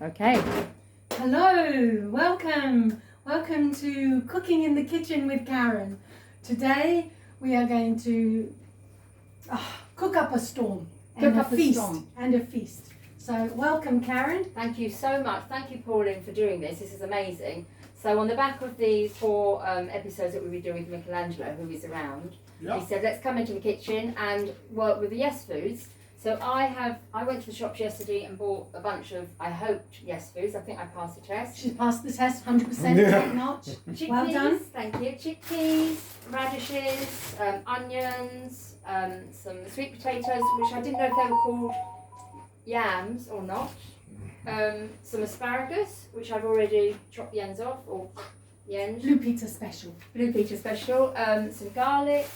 Okay. Hello, welcome to Cooking in the Kitchen with Karen. Today we are going to cook up a storm and a feast. So welcome, Karen. Thank you so much. Thank you, Pauline, for doing this. This is amazing. So on the back of the 4 episodes that we'll be doing with Michaelangelo, who is around, he said, let's come into the kitchen and work with the Yes Foods. So I went to the shops yesterday and bought a bunch of, I hoped, Yes Foods. I think I passed the test. She passed the test 100%, top notch. Chickpeas, well done. Thank you. Chickpeas, radishes, onions, some sweet potatoes, which I didn't know if they were called yams or not. Some asparagus, which I've already chopped the ends off, or the ends. Blue Peter special. Some garlic.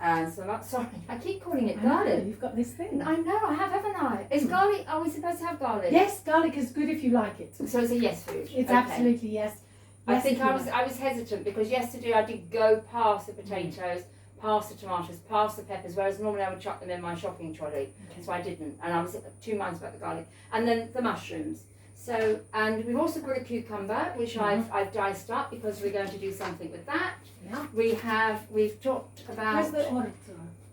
And some, sorry, I keep calling it garlic. You've got this thing. I know, I have, haven't I? Is garlic, are we supposed to have garlic? Yes, garlic is good if you like it. So it's a yes food? It's absolutely yes. I think I was hesitant because yesterday I did go past the potatoes, past the tomatoes, past the peppers, whereas normally I would chuck them in my shopping trolley. Okay. So I didn't, and I was 2 minds about the garlic. And then the mushrooms. So, and we've also got a cucumber, which I've diced up because we're going to do something with that. Yeah. We've talked about... Where's the orzo?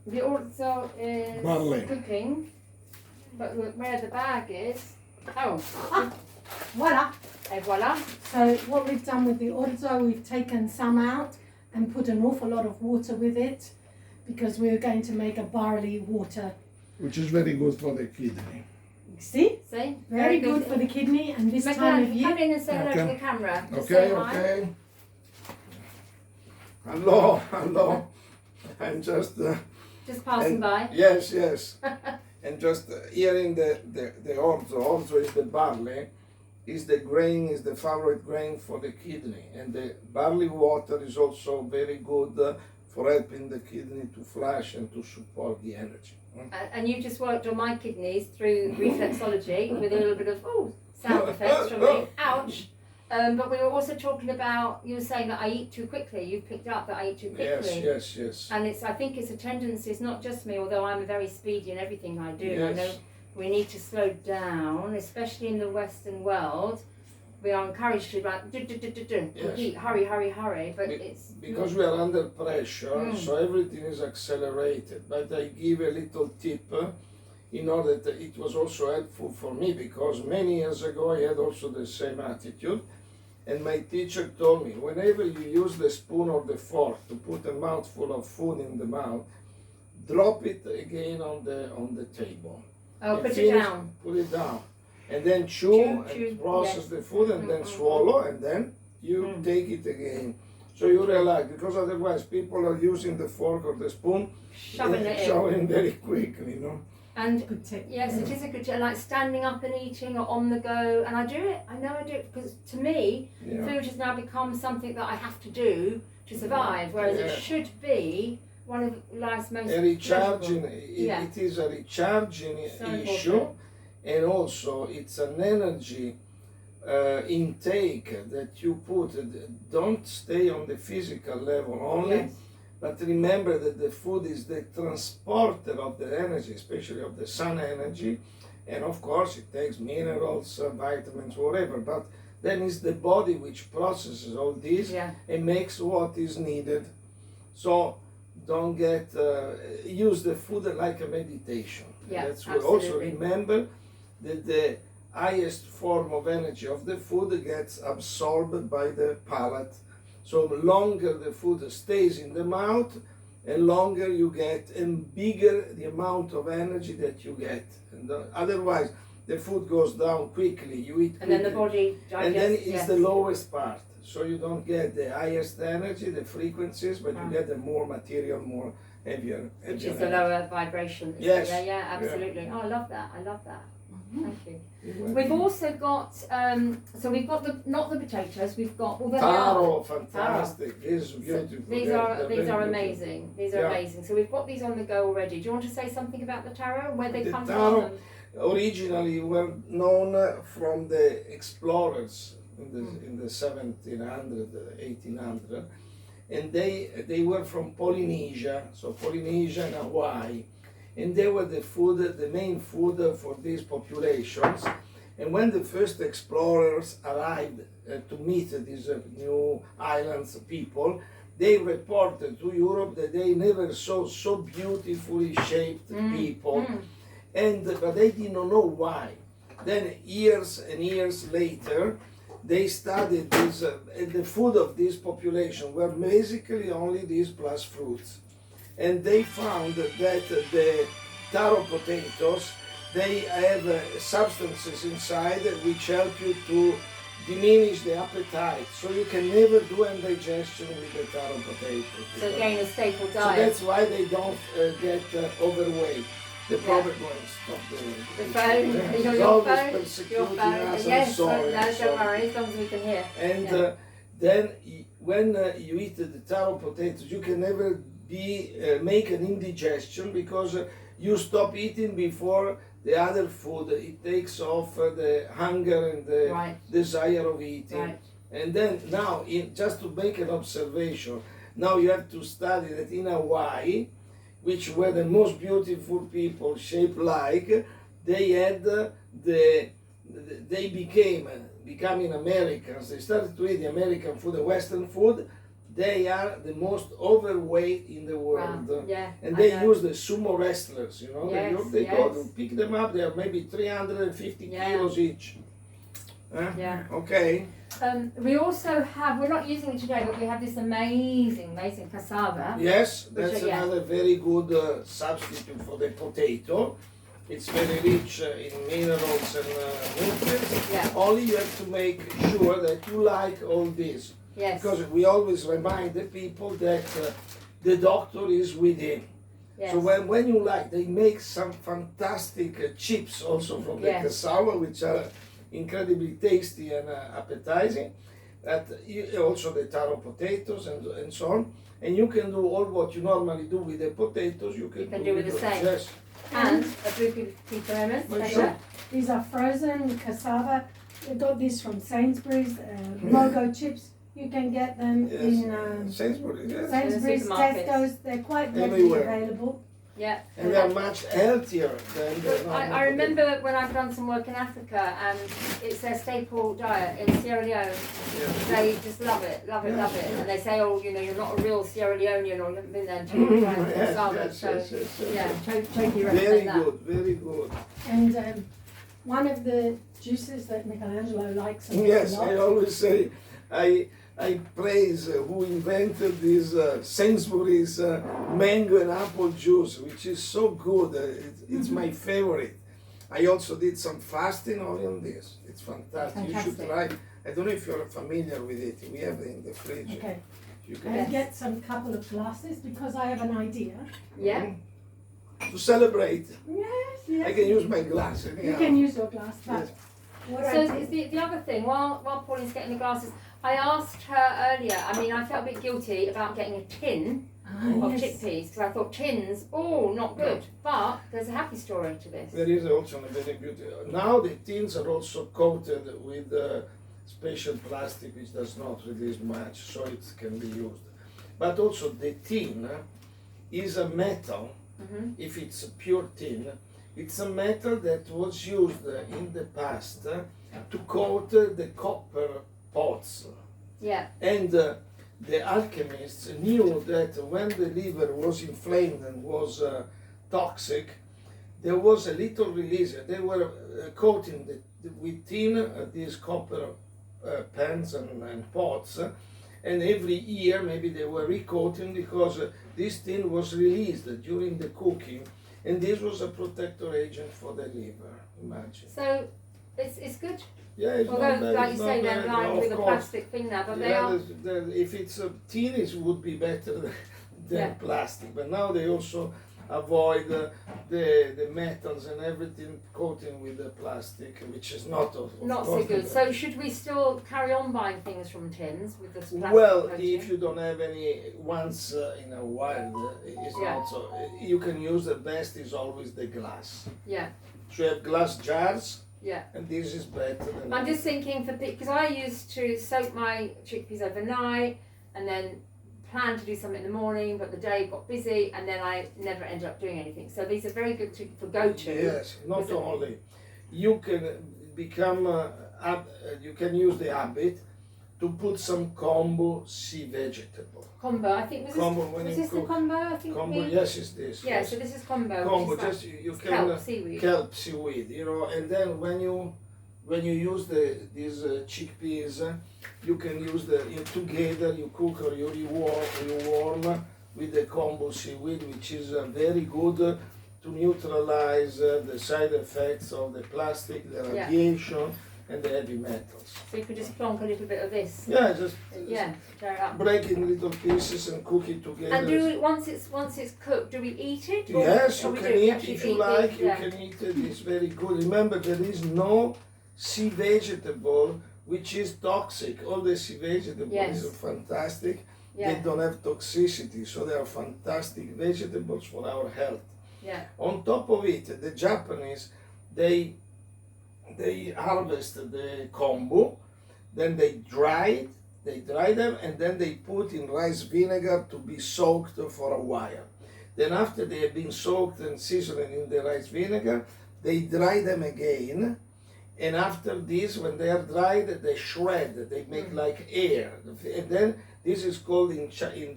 The orzo is barley. Cooking, but where the bag is... Oh. Voila. Et voila. So what we've done with the orzo, we've taken some out and put an awful lot of water with it because we're going to make a barley water. Which is very good for the kidney. See? Very good for the kidney, and this time of year. Come in and say hello to the camera. Just Okay. Hello. I'm just passing by. Yes. And just hearing the orzo is the barley, is the grain, is the favorite grain for the kidney. And the barley water is also very good for helping the kidney to flush and to support the energy. And you just worked on my kidneys through reflexology with a little bit of sound effects from me. Ouch! But we were also talking about, you were saying that I eat too quickly. You picked up that I eat too quickly. Yes. And I think it's a tendency. It's not just me, although I'm very speedy in everything I do. Yes. I know we need to slow down, especially in the Western world. We are encouraged to eat, hurry, but it's... Because we are under pressure, so everything is accelerated. But I give a little tip in order that it was also helpful for me, because many years ago I had also the same attitude. And my teacher told me, whenever you use the spoon or the fork to put a mouthful of food in the mouth, drop it again on the table. Oh, put it down. Put it down. And then chew and process the food and then swallow, and then you take it again. So you realize, because otherwise people are using the fork or the spoon, shoving very quickly, And good tip. Yes, it is a good tip. Like standing up and eating or on the go. And I do it, I know I do it, because to me, food has now become something that I have to do to survive, whereas it should be one of life's most recharging. It is a recharging issue. Important. And also, it's an energy intake that you put. Don't stay on the physical level only, but remember that the food is the transporter of the energy, especially of the sun energy. And of course, it takes minerals, vitamins, whatever. But then it's the body which processes all this and makes what is needed. So don't use the food like a meditation. That's what also remember that the highest form of energy of the food gets absorbed by the palate. So longer the food stays in the mouth, and longer you get, and bigger the amount of energy that you get. And otherwise, the food goes down quickly, you eat quickly. And then the body digests. And then it's the lowest part. So you don't get the highest energy, the frequencies, but you get the more material, more heavier. Which is the lower vibration. Yes. Yeah, absolutely. Yeah. Oh, I love that. Thank you. We've also got, so we've got not the potatoes, we've got taro, fantastic. This is beautiful. These are amazing. These are amazing. So we've got these on the go already. Do you want to say something about the taro, where they come from? Originally were known from the explorers in the 1700, 1800, and they were from Polynesia, so Polynesia and Hawaii. And they were the main food for these populations. And when the first explorers arrived to meet these new islands people, they reported to Europe that they never saw so beautifully shaped people, but they did not know why. Then years and years later, they studied this, the food of this population were basically only these plus fruits. And they found that the taro potatoes, they have substances inside which help you to diminish the appetite. So you can never do indigestion with the taro potato. So again, a staple So diet. that's why they don't get overweight. The problem is stop The phone, It's your always phone, persecuting your phone. us, I'm Yes, sorry, no, I'm don't sorry. worry, as long as we can hear. And Yeah. then when you eat the taro potatoes, you can never make an indigestion because you stop eating before the other food. It takes off the hunger and the Right. desire of eating. Right. And then now, just to make an observation, now you have to study that in Hawaii, which were the most beautiful people shaped like, they had they becoming Americans. They started to eat the American food, the Western food. They are the most overweight in the world. Wow. Yeah, And I they know. use the sumo wrestlers, you know. Yes, they go yes. to pick them up. They are maybe 350 Yeah. kilos each. Yeah. Okay. We also have, we're not using it today, but we have this amazing cassava. Yes, that's yeah. another very good substitute for the potato. It's very rich in minerals and nutrients. Yeah. Only you have to make sure that you like all this. Yes. Because we always remind the people that the doctor is within. Yes. So when you like, they make some fantastic chips also from the Yes. cassava, which are incredibly tasty and appetizing. Also the taro potatoes and so on. And you can do all what you normally do with the potatoes, you can do with the same. Yes. And a blue pea lemon. Sure. These are frozen cassava. We got these from Sainsbury's, Mogo chips. You can get them Yes. in Sainsbury's, yes. Sainsbury's, In the supermarkets. Tesco's. They're quite readily Everywhere. available. Yeah. And they are much healthier than the But normal I remember when I've done some work in Africa, and it's their staple diet in Sierra Leone. potatoes. They just love it, love it, Yeah, love it. yeah. And they say, oh, you know, you're not a real Sierra Leonean, or you haven't been there until you try Yes, cassava. yes, So, yes, yes, yes, yeah, yes. totally Very recommend that. good, very good. And one of the juices that Michaelangelo likes a Yes, lot. I always say, I praise who invented this Sainsbury's mango and apple juice, which is so good. It's my favorite. I also did some fasting only on this. It's fantastic. You should Fantastic. try. I don't know if you're familiar with it. We have it in the fridge. Okay. You I'll can get some couple of glasses because I have an idea. Yeah. to celebrate. Yes, yes. I can use my glass. You anyhow. can use your glass, but Yes. what So I is the other thing, while Pauline's getting the glasses, I asked her earlier, I mean, I felt a bit guilty about getting a tin of yes. chickpeas, because I thought tins, oh, not good. But there's a happy story to this. There is also a very beautiful. Now the tins are also coated with special plastic which does not release much, so it can be used. But also the tin is a metal. Mhm. If it's a pure tin, it's a metal that was used in the past to coat the copper pots. Yeah. And the alchemists knew that when the liver was inflamed and was toxic, there was a little release. They were coating with tin these copper pans and pots, and every year maybe they were recoating because this tin was released during the cooking, and this was a protector agent for the liver. Imagine. So it's good. Yeah, it's not Although, bad, like it's you not say, they're bad, lined of with a course. plastic thing now, but they Yeah, are. if it's a tin, it would be better than Yeah. plastic. But now they also avoid the metals and everything coating with the plastic, which is not of Not so course, good. So should we still carry on buying things from tins with this plastic Well, coating? if you don't have any once in a while, it's Yeah. not so. You can use the best is always the glass. Yeah, So you have glass jars, yeah. and this is better than. I'm just thinking because I used to soak my chickpeas overnight and then plan to do something in the morning, but the day got busy and then I never ended up doing anything. So these are very good for go-to. Yes, not Is it- only. You can become you can use the habit to put some combo sea vegetable. Combo, I think, was this the combo? I think Combo, yes, it's this. Yeah, yes. so this is combo. Combo, which is just you can kelp, seaweed. kelp seaweed, and then when you use these chickpeas, you can use together. You cook or you warm with the combo seaweed, which is very good to neutralize the side effects of the plastic, the radiation, and the heavy metals. So you could just plonk a little bit of this. Yeah, just tear it up. break it in little pieces and cook it together. And once it's cooked, do we eat it? Yes, you can eat actually if you eat like. it? Yeah. You can eat it. It's very good. Remember, there is no sea vegetable which is toxic. All the sea vegetables are fantastic. Yeah. They don't have toxicity, so they are fantastic vegetables for our health. Yeah. On top of it, the Japanese, they harvest the kombu, then they dry them, and then they put in rice vinegar to be soaked for a while. Then after they have been soaked and seasoned in the rice vinegar, they dry them again, and after this, when they are dried, they shred, they make like air, and then this is called in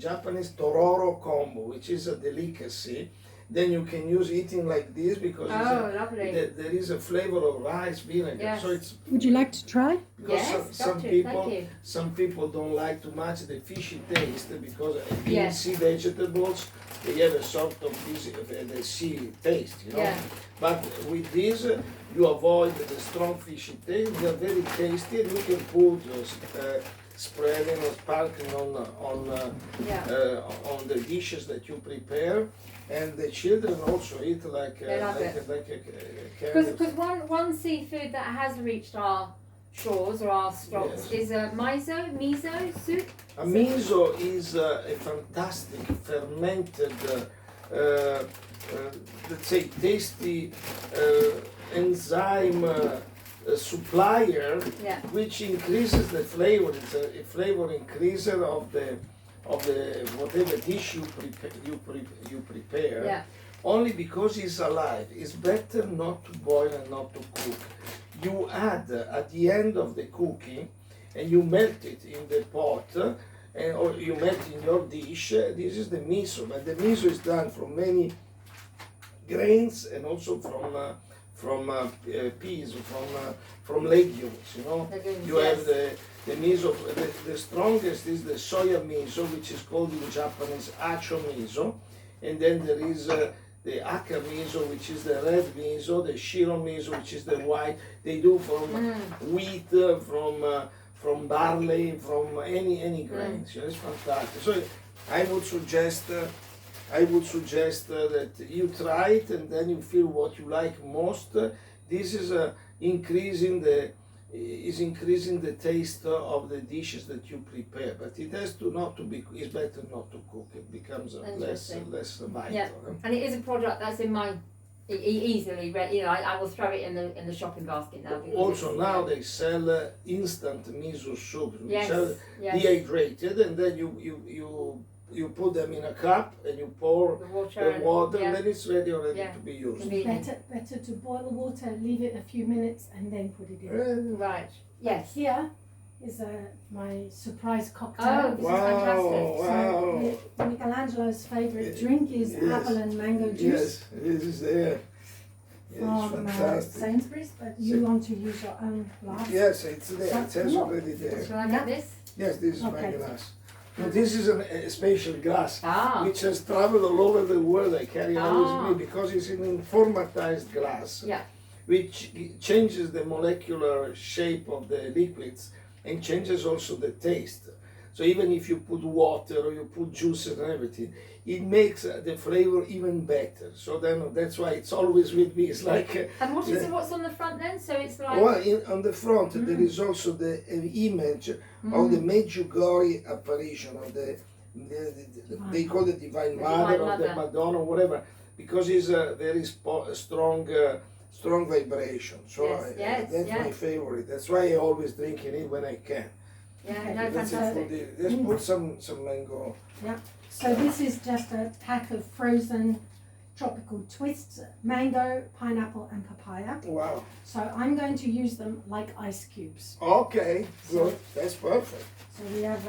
Japanese tororo kombu, which is a delicacy. Then you can use eating like this because lovely. There is a flavor of rice vinegar. Yes. So it's Would you like to try? because Yes, some people don't like too much the fishy taste because Yes. sea vegetables they have a sort of the sea taste, Yeah. But with this you avoid the strong fishy taste. They are very tasty, and you can put spreading or sparkling on the dishes that you prepare. And the children also eat like a candy. Because one seafood that has reached our shores or our stocks is a miso soup. A miso is a fantastic fermented, let's say, tasty enzyme supplier, which increases the flavor. It's a flavor increaser of the whatever dish you prepare. Yeah. Only because it's alive. It's better not to boil and not to cook. You add at the end of the cooking, and you melt it in the pot, or you melt in your dish. This is the miso, but the miso is done from many grains and also from peas, from legumes. Legumes, You have the miso. The strongest is the soya miso, which is called in Japanese acho miso, and then there is the aka miso, which is the red miso, the shiro miso, which is the white. They do from wheat, from barley, from any grains. It's fantastic. So I would suggest that you try it, and then you feel what you like most. This is increasing the taste of the dishes that you prepare, but it has to not to be. It's better not to cook. It becomes less vital. Yeah, and it is a product that's in my easily. I will throw it in the shopping basket now. Also now they sell instant miso soup, which are dehydrated, and then you put them in a cup and you pour the water, and then it's ready already to be used. Better to boil the water, leave it a few minutes, and then put it in. Right. Yes. Here is my surprise cocktail. Oh, this is fantastic. Wow. So Michelangelo's favourite drink is apple and mango juice. Yes, this is there. From Sainsbury's, but you want to use your own glass. Yes, it's there. It says already there. Shall I get this? Yes, this is my glass. No, this is a special glass which has traveled all over the world. I carry always with me because it's an informatized glass, which changes the molecular shape of the liquids and changes also the taste. So even if you put water or you put juices and everything, it makes the flavor even better. So then that's why it's always with me. It's like. And what is it? What's on the front then? So it's like. Well, on the front there is also the image of the Medjugorje apparition of they call it Divine Mother or the Madonna, whatever, because it's a very strong vibration. So that's my favorite. That's why I always drink it when I can. Yeah, no, fantastic. Let's put some mango. Yeah. So this is just a pack of frozen tropical twists, mango, pineapple and papaya. Wow. So I'm going to use them like ice cubes. Okay, good. That's perfect. So we have,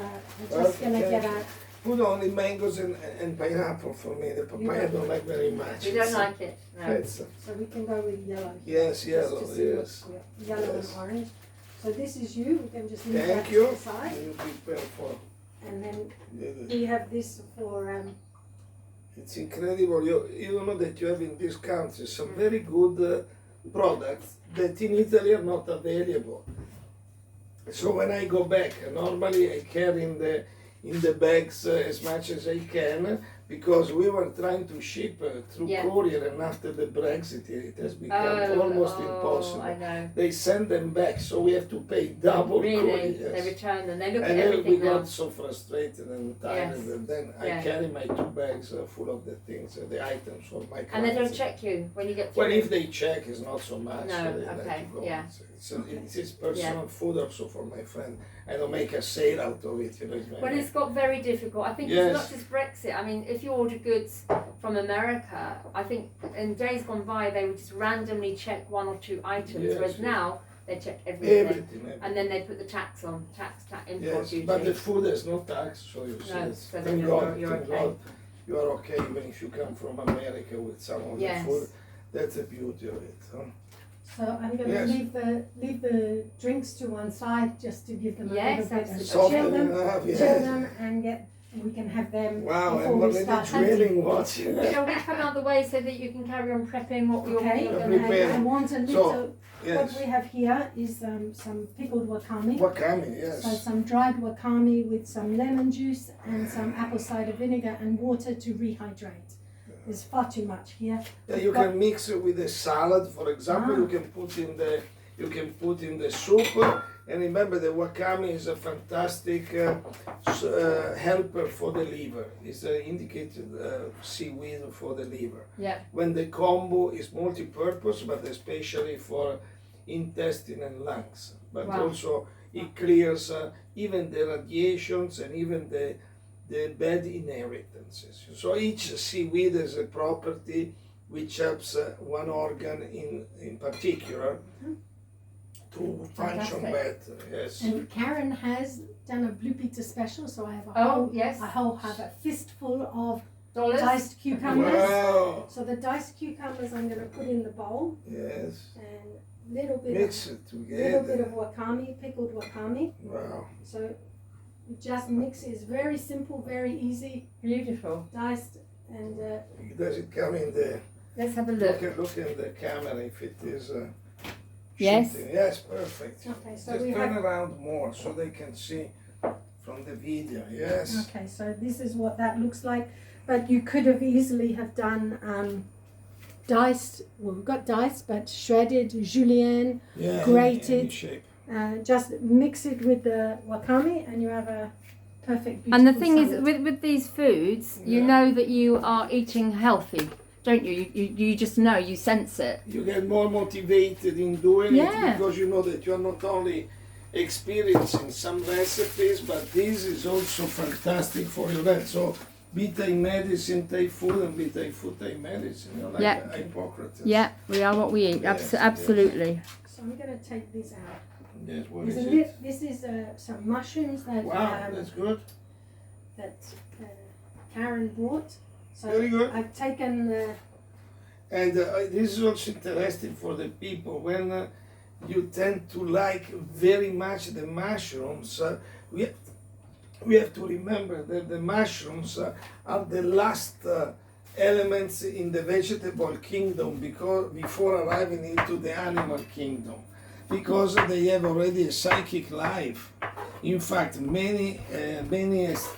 we're just going to get a... Put only mangoes and pineapple for me. The papaya I don't like very much. You don't like it? No. So we can go with yellow. Yes, Just yellow, to see yes. Yellow Yes. and orange. So this is you. We can just leave that Thank to you. the side. You prepare for And then the- we have this for... It's incredible. You know that you have in this country some very good products that in Italy are not available. So when I go back, normally I carry in the bags as much as I can, because we were trying to ship through courier, and after the Brexit it has become almost impossible. I know. They send them back, so we have to pay double Really? couriers. They return them. They look at And then we everything now. got so frustrated and tired, Yes. and then I Yeah. carry my 2 bags full of the things, the items for my clients. And they don't check you when you get through. Well, if they check, it's not so much. No, they let okay, you go. yeah. It's personal food also for my friend. I don't make a sale out of it, you know. Well, it's got very difficult. I think Yes. it's not just Brexit. I mean, if you order goods from America, I think in days gone by they would just randomly check 1 or 2 items, Yes, whereas yes. now they check everything. Everything. And then they put the tax on, import Yes, duty. but the food has no tax, so you see, No, it's- so then thank you're God, thank okay. God, you are okay even if you come from America with some of Yes. the food. That's the beauty of it. Huh? So I'm going to Yes. leave the drinks to one side just to give them a Yes, little bit absolutely. of Soften chill them, enough, chill yes. them, and we can have them Wow, before and we what are start they hunting. drilling watching? Shall we come out the way so that you can carry on prepping what you're Okay, going and prepare. I want a So, little. Yes. What we have here is some pickled wakame. Wakame, yes. So some dried wakame with some lemon juice and some apple cider vinegar and water to rehydrate. There's far too much here. Yeah, you can mix it with a salad, for example. You can put in the soup. And remember, the wakame is a fantastic helper for the liver. It's an indicated seaweed for the liver. Yeah. When the combo is multi-purpose, but especially for intestine and lungs. But Wow. also it clears even the radiations and even the bad inheritances. So each seaweed has a property which helps one organ in particular to function Fantastic. better. Yes. And Karen has done a Blue Peter special, so I have Yes. have a fistful of Dollars. diced cucumbers. Wow. So the diced cucumbers I'm going to put in the bowl, Yes. and little bit Mix it of little bit together. of wakame, pickled wakame. Wow. So you just mix it. It's very simple, very easy, Beautiful. diced, and Does it come in the? Let's have a look. Look in the camera if it is. Yes. shooting. Yes, perfect. okay. So Just we turn have. around more so they can see from the video. Yes. Okay, so this is what that looks like. But you could have easily have done diced. Well, we've got diced, but shredded julienne. Yeah. Grated. Any shape. Just mix it with the wakame, and you have a perfect. And the beautiful thing is, salad. with these foods, you Yeah. know that you are eating healthy, don't you? You just know, you sense it. You get more motivated in doing Yeah. it because you know that you are not only experiencing some recipes, but this is also fantastic for your health. So be take medicine, take food, and be take food, take medicine. You know, like Yeah. Hippocrates. Yeah, we are what we eat. Yes, Absolutely. So I'm going to take this out. Yes, what There's is a it? This is some mushrooms that Wow, that's good. that Karen brought. So Very good. I've taken the. And this is also interesting for the people when you tend to like very much the mushrooms. We have to remember that the mushrooms are the last elements in the vegetable kingdom because before arriving into the animal kingdom, because they have already a psychic life. In fact, many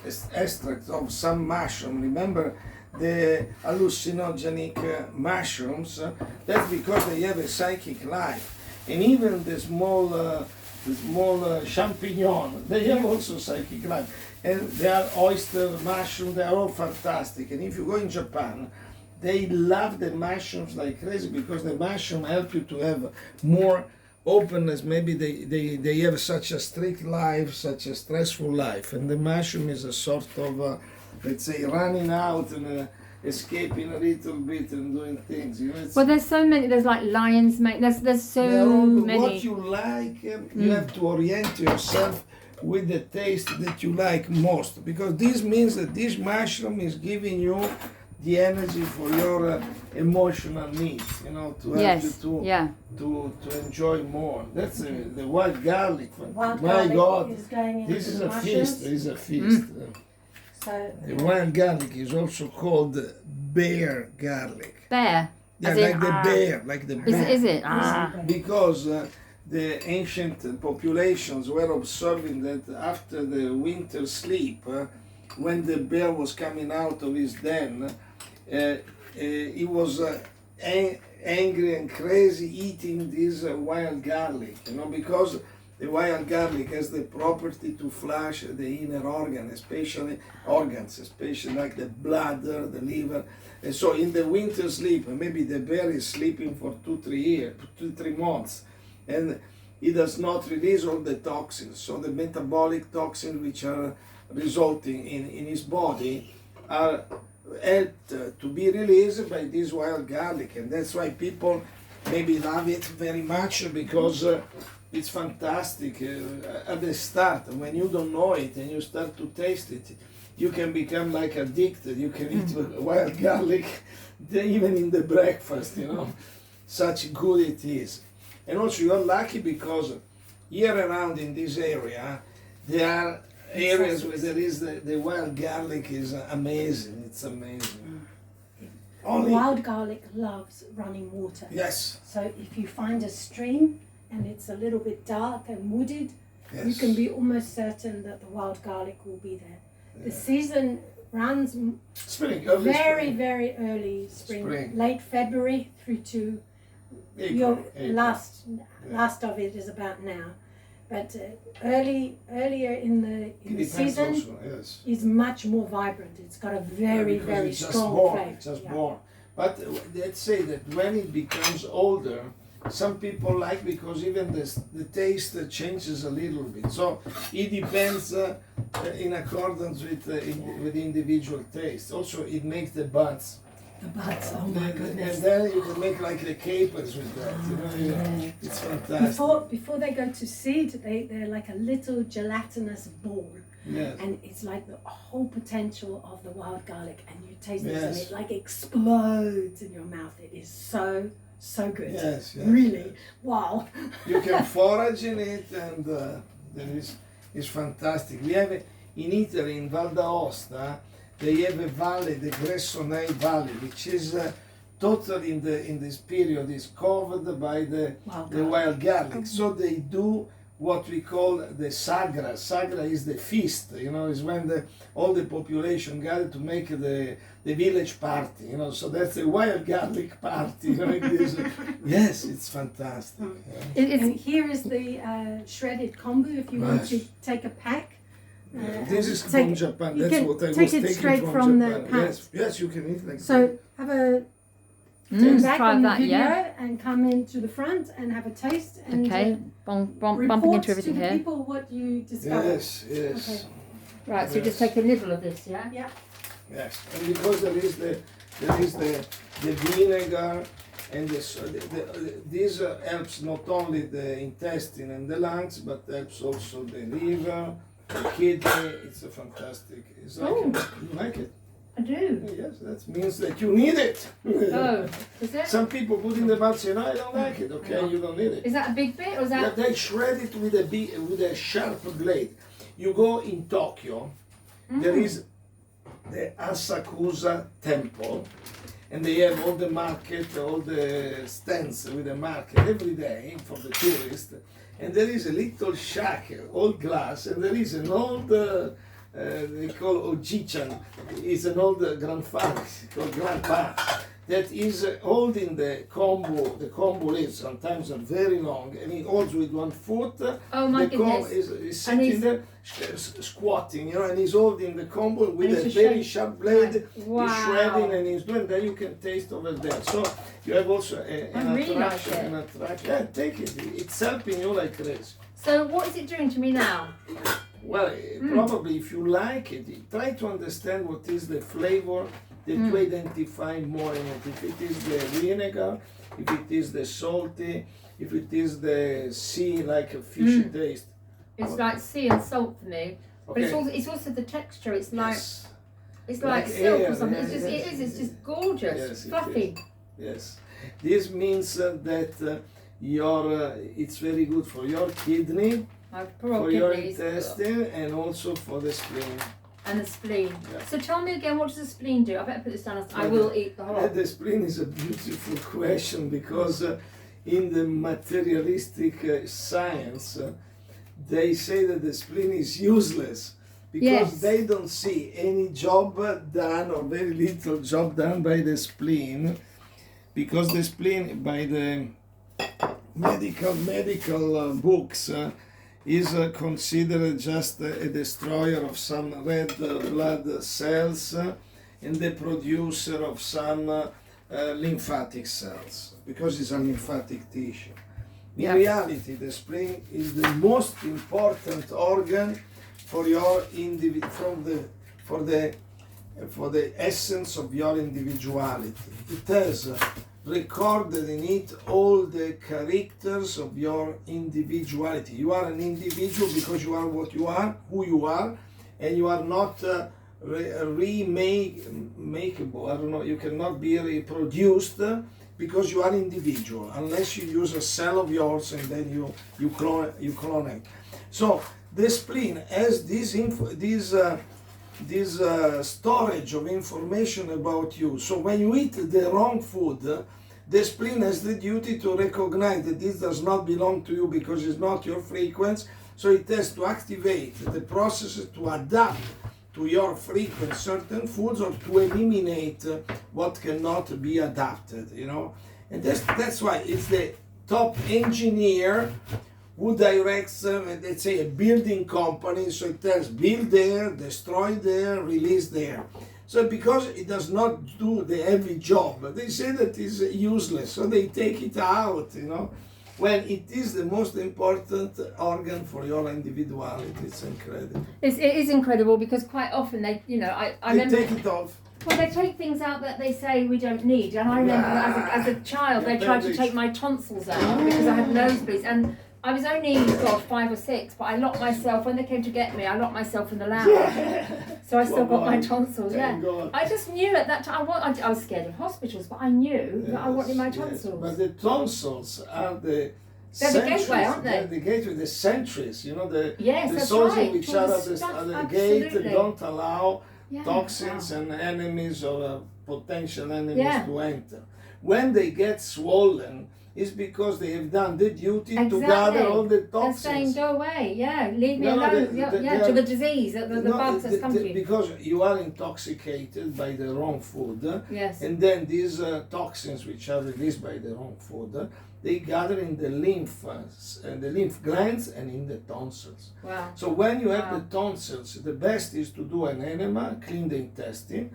extracts of some mushroom. Remember the hallucinogenic mushrooms. That's because they have a psychic life, and even the small champignon, they have also psychic life. And they are oyster mushrooms, they are all fantastic. And if you go in Japan, they love the mushrooms like crazy because the mushroom help you to have more openness. Maybe they have such a strict life, such a stressful life. And the mushroom is a sort of, let's say, running out and escaping a little bit and doing things. You know, it's, Well, there's so many. There's like lion's mane. There's so they're all good. many. What you like, you have to orient yourself with the taste that you like most, because this means that this mushroom is giving you the energy for your emotional needs, you know, to help Yes. you Yeah. to enjoy more. That's the wild garlic. Wild My garlic God, is going into this is the a mushrooms. feast. This is a feast. So The wild garlic is also called bear garlic. Bear. Yeah, As in, like the bear, like the bear. Is it? Ah. Because the ancient populations were observing that after the winter sleep, when the bear was coming out of his den, he was angry and crazy eating this wild garlic, you know, because the wild garlic has the property to flush the inner especially like the bladder, the liver. And so in the winter sleep, maybe the bear is sleeping for 2-3 months, and he does not release all the toxins. So the metabolic toxins which are resulting in his body are helped to be released by this wild garlic. And that's why people maybe love it very much, because it's fantastic. At the start, when you don't know it and you start to taste it, you can become like addicted. You can eat wild garlic even in the breakfast, you know, such good it is. And also you're lucky because year around in this area, there are areas where there is the wild garlic is amazing. It's amazing. Only, wild garlic loves running water. yes, So if you find a stream and it's a little bit dark and wooded, yes. you can be almost certain that the wild garlic will be there. The season runs Spring, early very, spring. very early spring, Spring. late February through to your last of it is about now. But earlier in the It season also, yes. is much more vibrant. It's got a very, Because very it's just strong born, flavor. it's just Yeah. born. But let's say that when it becomes older, some people like, because even the taste changes a little bit. So it depends in accordance with with the individual taste. Also, it makes the buds. The buds, oh my goodness. And then you can make like the capers with that. You know, Yeah. it's fantastic. Before they go to seed, they're like a little gelatinous ball. Yes. And it's like the whole potential of the wild garlic, and you taste it and Yes. it like explodes in your mouth. It is so good. Yes, yes, Really, yes. wow. You can forage in it, and it's fantastic. We have in Italy, in Val d'Aosta, they have a valley, the Gressonei Valley, which is totally in this period is covered by the wild garlic. So they do what we call the sagra. Sagra is the feast, you know, is when all the population gather to make the village party, you know, so that's a wild garlic party, you know, it is, yes, it's fantastic. Yeah. And here is the shredded kombu if you want Yes. to take a pack. This is take- from Japan, you that's can what I was take it taking straight from the Japan. pack. Yes, you can eat like that. So have a turn back try on the that, video yeah. and come into the front and have a taste and Okay. Bumping report into to everything the here. people what you discovered. Yes, yes. Okay. Right. So you just take a nibble of this, yeah. Yeah. Yes, and because there is the vinegar, and this helps not only the intestine and the lungs, but helps also the liver, the kidney. It's a fantastic. It's like you like it? I do. Yes, that means that you need it. Oh, is it? Some people put in the mouth say, no, I don't like it. Okay, you don't need it. Is that a big bit or is Yeah, that? they shred it with a sharp blade. You go in Tokyo, there is the Asakusa Temple, and they have all the market, all the stands with the market every day for the tourists. And there is a little shack, all glass, and there is an old, they call Ojichan, it's an old grandfather, called grandpa, that is holding the kombu leaves, sometimes are very long, and he holds with one foot. Oh my the kombu goodness. is sitting there, squatting, you know, and he's holding the kombu with a very sharp blade. Wow. He's shredding and he's doing that. You can taste over there. So you have also an really like attraction. it. An attraction. Yeah, take it. It's helping you like crazy. So what is it doing to me now? Well, probably if you like it, try to understand what is the flavor to identify more in it. If it is the vinegar, if it is the salty, if it is the sea, like a fishy taste. It's like sea and salt for me. But Okay. it's also the texture. It's like Yes. it's Like like silk air, or something. yeah, It's just yes. it is. It's just gorgeous, Yes, it fluffy. Yes. This means that your it's very good for your kidney, My poor for your kidneys intestine, and also for the spleen. and the spleen. Yeah. So tell me again, what does the spleen do? I better put this down. I will eat the whole. And the spleen is a beautiful question because in the materialistic science, they say that the spleen is useless because Yes. they don't see any job done or very little job done by the spleen, because the spleen, by the medical books, is considered just a destroyer of some red blood cells and the producer of some lymphatic cells, because it's a lymphatic tissue. In reality, the spleen is the most important organ for your for the essence of your individuality. It has recorded in it all the characters of your individuality. You are an individual because you are what you are, who you are, and you are not remakeable. I don't know. You cannot be reproduced because you are individual, unless you use a cell of yours and then you clone it. So the spleen has this storage of information about you. So when you eat the wrong food, the spleen has the duty to recognize that this does not belong to you because it's not your frequency. So it has to activate the processes to adapt to your frequency certain foods, or to eliminate what cannot be adapted, you know. And that's why it's the top engineer who directs, let's say, a building company. So it tells build there, destroy there, release there. So because it does not do the heavy job, they say that it's useless, so they take it out, you know, when it is the most important organ for your individuality. It's incredible. It is incredible because quite often they, you know, I They remember. take it off. Well, they take things out that they say we don't need, and I remember as a child they tried to take my tonsils out because I had nosebleeds, and I was only 5 or 6, but I locked myself when they came to get me. I locked myself in the lounge, so I still got my tonsils. Thank Yeah, God. I just knew at that time. I was scared of hospitals, but I knew that I wanted my Yes, tonsils. but the tonsils are the They're the gateway, aren't they? They're the gateway, the sentries, you know, the That's souls right. which All are the at stuff, the gate, absolutely. don't allow Yeah. toxins Wow. and enemies or potential enemies Yeah. to enter. When they get swollen, it's because they have done the duty to Exactly. gather all the They're saying toxins. go away. Yeah, leave me No, no, alone. they To are- the disease, the No, bugs that's come to you. because you are intoxicated by the wrong food. Yes. And then these toxins which are released by the wrong food, they gather in the lymph glands and in the tonsils. Wow. So when you have Wow. the tonsils, the best is to do an enema, clean the intestine,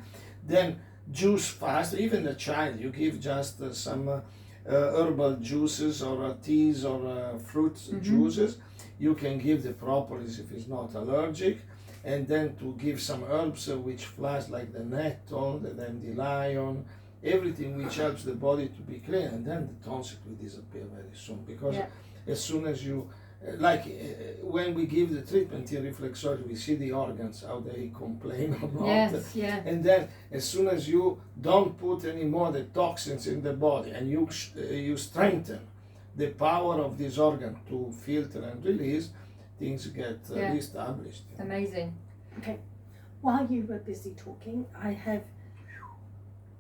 then juice fast. Even a child, you give just some herbal juices or teas or fruit juices. You can give the propolis if it's not allergic, and then to give some herbs which flies like the nettle, the dandelion, everything which helps the body to be clean, and then the tonsil will disappear very soon, because as soon as you when we give the treatment in reflexology, we see the organs, how they complain or not. Yes, yeah. And then as soon as you don't put any more the toxins in the body, and you strengthen the power of this organ to filter and release, things get reestablished. Amazing. Okay, while you were busy talking, I have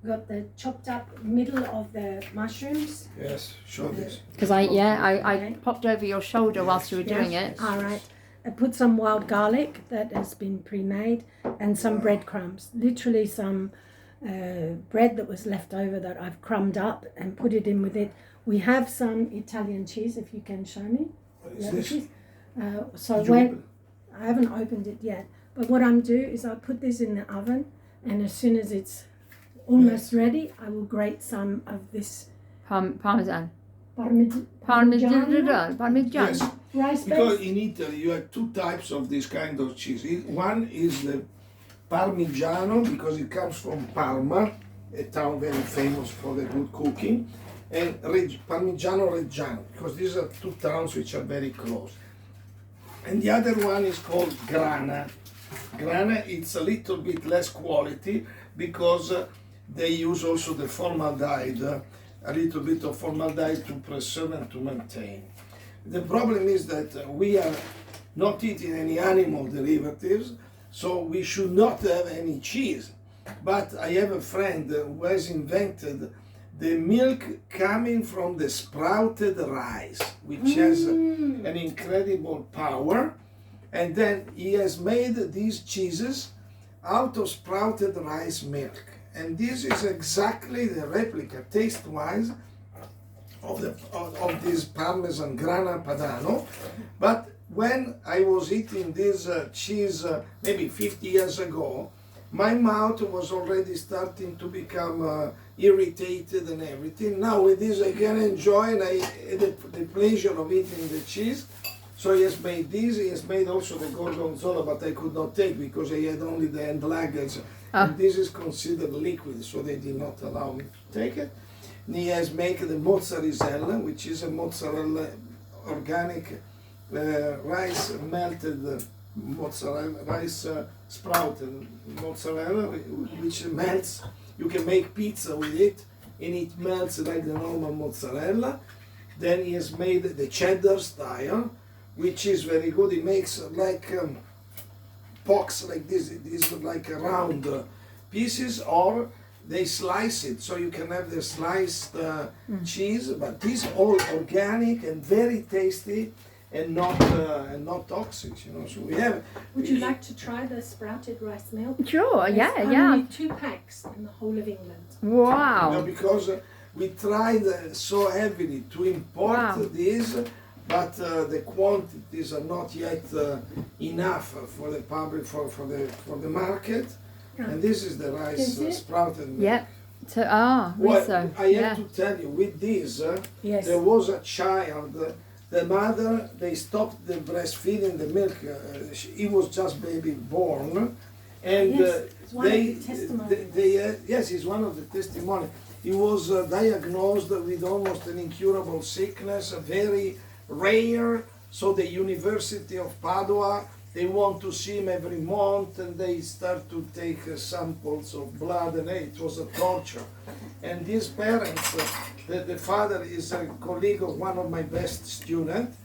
got the chopped up middle of the mushrooms. Yes, show this. Because I Okay. popped over your shoulder whilst you were doing it. All right. I put some wild garlic that has been pre-made and some breadcrumbs. Literally some bread that was left over that I've crumbed up and put it in with it. We have some Italian cheese, if you can show me. What is Yeah, the this? cheese. So Did you when open? I haven't opened it yet, but what I'm do is I put this in the oven, and as soon as it's almost ready, I will grate some of this Parmesan. Parmigiano Parmesan. Yes, rice because base. in Italy you have two types of this kind of cheese. One is the Parmigiano, because it comes from Parma, a town very famous for the good cooking, and Parmigiano Reggiano, because these are two towns which are very close. And the other one is called Grana. Grana, it's a little bit less quality because they use also the formaldehyde, a little bit of formaldehyde to preserve and to maintain. The problem is that we are not eating any animal derivatives, so we should not have any cheese. But I have a friend who has invented the milk coming from the sprouted rice, which has an incredible power. And then he has made these cheeses out of sprouted rice milk. And this is exactly the replica, taste-wise, of this Parmesan Grana Padano. But when I was eating this cheese maybe 50 years ago, my mouth was already starting to become irritated and everything. Now with this I can enjoy and I had the pleasure of eating the cheese. So he has made this, he has made also the gorgonzola, but I could not take because I had only the end luggage. And this is considered liquid, so they did not allow me to take it. And he has made the mozzarella, which is a mozzarella organic rice melted mozzarella, rice sprouted mozzarella, which melts. You can make pizza with it, and it melts like the normal mozzarella. Then he has made the cheddar style, which is very good. He makes like pox like this. It is like round pieces, or they slice it, so you can have the sliced cheese. But these all organic and very tasty, and not toxic. You know, so we have. Would you like to try the sprouted rice milk? Sure, There's yeah. only 2 packs in the whole of England. Wow. You know, because we tried so heavily to import this, but the quantities are not yet enough for the public, for the market. And this is the rice sprouted milk. Yep. So, Well, riso. I have to tell you, with this, Yes. there was a child, the mother, they stopped the breastfeeding the milk. He was just baby born, and It's one of the testimonies. yes, it's one of the testimonies. He was diagnosed with almost an incurable sickness, a very rare. So the University of Padua, they want to see him every month, and they start to take samples of blood, and it was a torture. And these parents, the father is a colleague of one of my best students,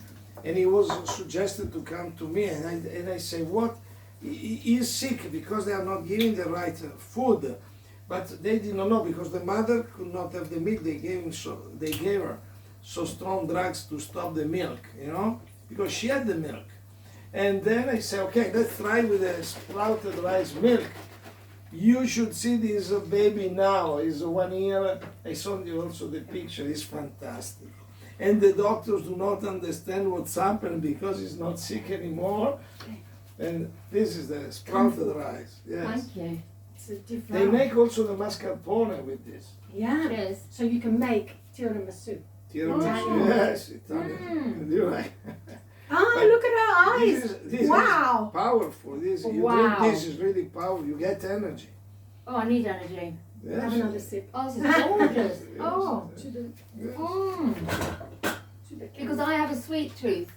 and he was suggested to come to me, and I say, what? He is sick because they are not giving the right food. But they did not know, because the mother could not have the milk. They gave her so strong drugs to stop the milk, you know, because she had the milk. And then I say, okay, let's try with the sprouted rice milk. You should see this baby now. He's 1 year. I saw you also the picture. It's fantastic. And the doctors do not understand what's happened because he's not sick anymore. And this is the sprouted rice. Yes. Thank you. It's a different. They make also the mascarpone with this. Yeah. Cheers. So you can make tiramisu. Tiramisu. Yes, Italian. You're right. Look at her eyes. This Wow. is powerful. You Wow. drink this is really powerful. You get energy. Oh, I need energy. Yes. Have another sip. Oh, this is gorgeous. Oh. To the, Yes. to the Because I have a sweet tooth.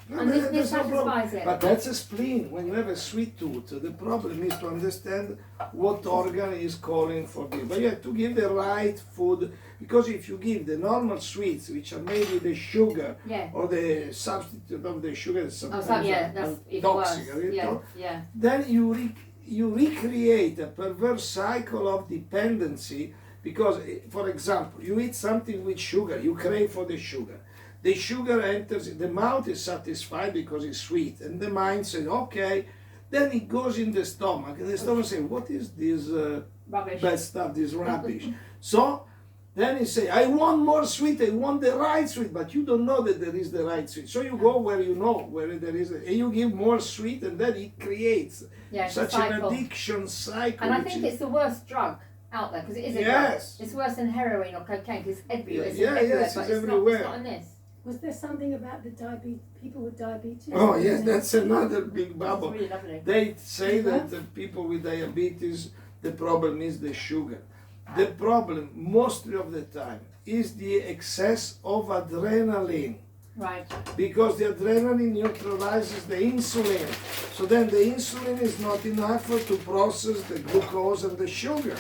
No, And this that's no problem. satisfies it. But that's a spleen. When you have a sweet tooth, the problem is to understand what organ is calling for this. But you have to give the right food, because if you give the normal sweets, which are made with the sugar, Yeah. or the substitute of the sugar, Oh, sometimes so yeah, that's even toxic, worse. Yeah, yeah. then you recreate a perverse cycle of dependency, because, for example, you eat something with sugar, you crave for the sugar. The sugar enters, the mouth is satisfied because it's sweet, and the mind says, okay, then it goes in the stomach, and the stomach says, what is this Rubbish. bad stuff, this rubbish? So then you say, I want more sweet, I want the right sweet, but you don't know that there is the right sweet. So you go where you know, where there is, and you give more sweet, and then it creates Yeah, it's a such an cycle. addiction cycle. And I which think is- it's the worst drug out there, because it is a Yes. drug. It's worse than heroin or cocaine, because it's everywhere. It's Yeah, everywhere, yes, but it's it's everywhere. not in this. Was there something about the people with diabetes? Oh yes, that's another big It's bubble. really lovely. They say that the people with diabetes, the problem is the sugar. The problem, mostly of the time, is the excess of adrenaline. Right. Because the adrenaline neutralizes the insulin. So then the insulin is not enough to process the glucose and the sugar.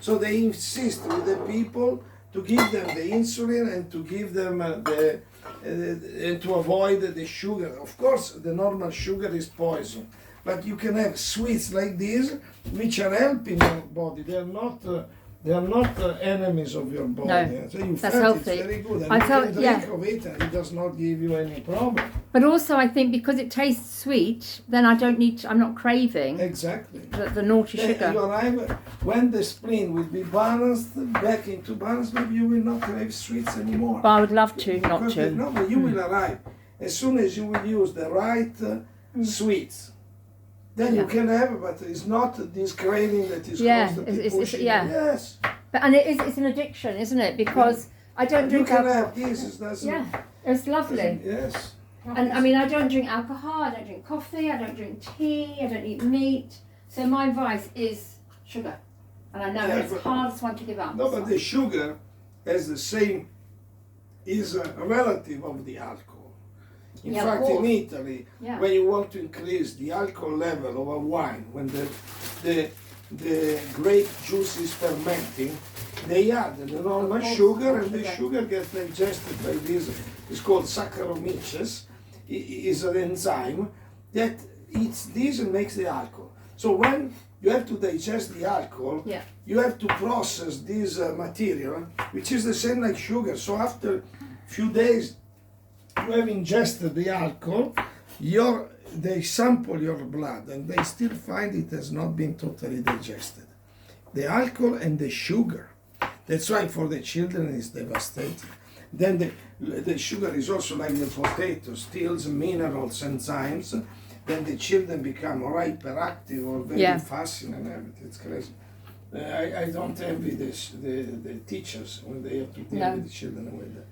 So they insist with the people to give them the insulin and to give them and to avoid the sugar. Of course, the normal sugar is poison, but you can have sweets like these, which are helping your body. They are not enemies of your body. No, So you that's felt healthy. it's very good. And I you felt- can drink yeah. of it and it does not give you any problem. But also, I think because it tastes sweet, then I don't need to, I'm not craving Exactly. the naughty Then sugar. you arrive, when the spleen will be balanced, back into balance, maybe you will not crave sweets anymore. But I would love to, not Because to. No, but you will arrive. As soon as you will use the right sweets, then you Yeah. can have, but it's not this craving that is Yeah, constantly it's- pushing. yeah. Yes. But, and it's an addiction, isn't it? Because I don't You drink can alcohol. have this. It doesn't. Yeah, it's lovely. Yes. And I mean, I don't drink alcohol, I don't drink coffee, I don't drink tea, I don't eat meat. So my vice is sugar. And I know Yeah, it's the but- hardest one to give up. No, but the sugar has the same, is a relative of the alcohol. In Yeah, of fact, in course. Italy, Yeah. when you want to increase the alcohol level of a wine, when the grape juice is fermenting, they add the normal sugar, and the Okay. sugar gets digested by this. It's called Saccharomyces. Is an enzyme that eats this and makes the alcohol. So when you have to digest the alcohol, Yeah. you have to process this material, which is the same like sugar. So after few days, you have ingested the alcohol, they sample your blood and they still find it has not been totally digested. The alcohol and the sugar. That's why for the children it's devastating. Then the sugar is also like the potato, steals minerals, enzymes. Then the children become or hyperactive or very Yeah. fasting and everything. It's crazy. I don't envy the teachers when they have to deal No. with the children with the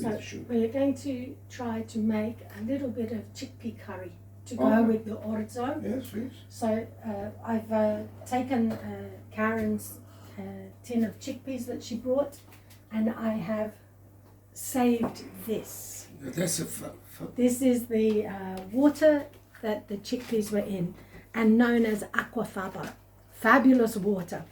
So sugar. we're going to try to make a little bit of chickpea curry to go Okay. with the orzo. Yes, yes. So I've taken Karen's tin of chickpeas that she brought, and I have saved this. That's a This is the water that the chickpeas were in, and known as aquafaba. Fabulous water.